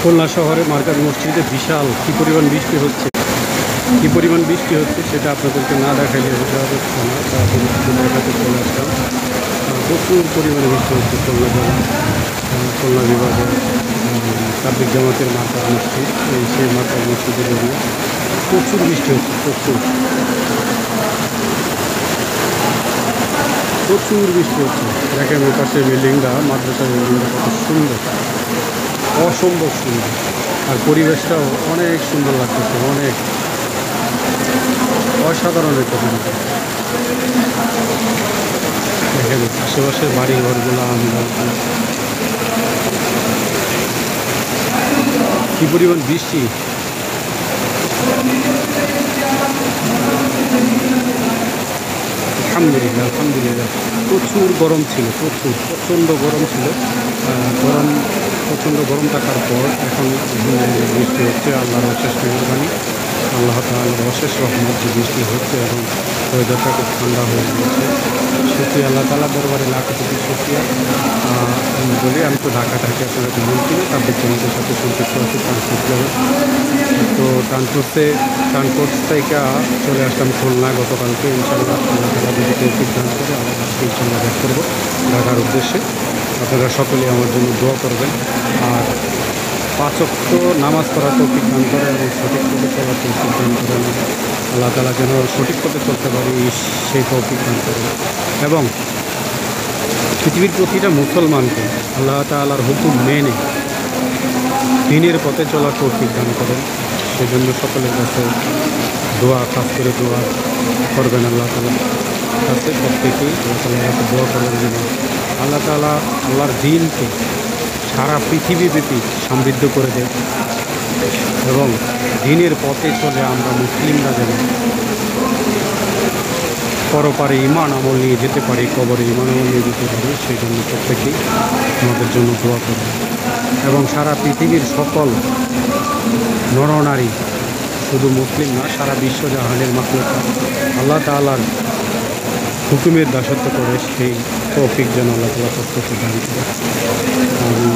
খুলনা শহরে মার্কাজ মসজিদে বিশাল কী পরিমাণ বৃষ্টি হচ্ছে, সেটা আপনাদেরকে না দেখাইলে বোঝা যাচ্ছে না। তাড়াতাড়ি দেখাতে চলে আসলাম। প্রচুর পরিমাণে বৃষ্টি হচ্ছে খুলনা জেলা, খুলনা বিভাগের তাবলিগ জামাতের মার্কাজ মসজিদ, সেই মার্কাজ মসজিদের এরিয়া প্রচুর বৃষ্টি হচ্ছে, প্রচুর বৃষ্টি হচ্ছে। দেখেন ওই পাশে বিল্ডিংটা, মাদ্রাসার বিল্ডিংটা কত সুন্দর, অসম্ভব সুন্দর। আর পরিবেশটাও অনেক সুন্দর লাগতেছে, অনেক অসাধারণ একটা পরিবেশ। দেখেন আশেপাশের বাড়ি ঘরগুলো, আমরা কি পরিমাণ বৃষ্টি। আলহামদুলিল্লাহ প্রচুর গরম ছিল, প্রচণ্ড গরম ছিল। প্রচণ্ড গরম থাকার পর এখন বৃষ্টি হচ্ছে। আল্লাহর অশেষ মেহরবানি, আল্লাহ তাআলার অশেষ রহমত যে বৃষ্টি হচ্ছে এবং ওয়েদারটা খুব ঠান্ডা হয়ে গিয়েছে। শুকরিয়া আল্লাহ তাআলার দরবারে, লাখ কোটি শুকরিয়া। বলি আমি তো ঢাকা থাকি, আপনারা জানেন কিনা, তাবলিগ জামাতের সাথে সম্পৃক্ত আছে ট্রান্সপোর্ট যাবে। তো ট্রান্সপোর্ট থেকে চলে আসলাম খুলনা গতকালকে। ইনশাআল্লাহ আল্লাহ তাআলা যদি তৌফিক দান করে আমরা আজকে ইনশাআল্লাহ ব্যাক করবো ঢাকার উদ্দেশ্যে। আপনারা সকলে আমার জন্য দোয়া করবেন। আর 5 ওয়াক্ত নামাজ পড়ার তৌফিক দান করেন এবং সঠিক পথে চলার তৌফিক দান করেন। আল্লাহ তাআলা যেন সঠিক পথে চলতে পারি সেই তৌফিক দান করেন। এবং পৃথিবীর প্রতিটা মুসলমানকে আল্লাহ তাআলার হুকুম মেনে দ্বীনের পথে চলার তৌফিক দান করেন। সেজন্য সকলের কাছে দোয়া, খাস করে দোয়া করবেন আল্লাহ তাআলার কাছে। প্রত্যেকেই আল্লাহ তাআলার কাছে দোয়া করবেন যেন আল্লাহ তাআলা আল্লাহর দ্বীনকে সারা পৃথিবীব্যাপী সমৃদ্ধ করে দেয় এবং দ্বীনের পথে চলে আমরা মুসলিমরা যেন পরপারে ঈমান আমল নিয়ে যেতে পারি, কবরে ঈমান আমল নিয়ে যেতে পারি। সেই জন্য প্রত্যেকেই আমাদের জন্য দোয়া করবেন। এবং সারা পৃথিবীর সকল নরনারী, শুধু মুসলিম না, সারা বিশ্বজাহানের মাখলুকাত আল্লাহ তাআলার হুকুমের দাসত্ব করে সেই তৌফিক যেন আল্লাহ তাআলা প্রত্যেককে দান করে। আমি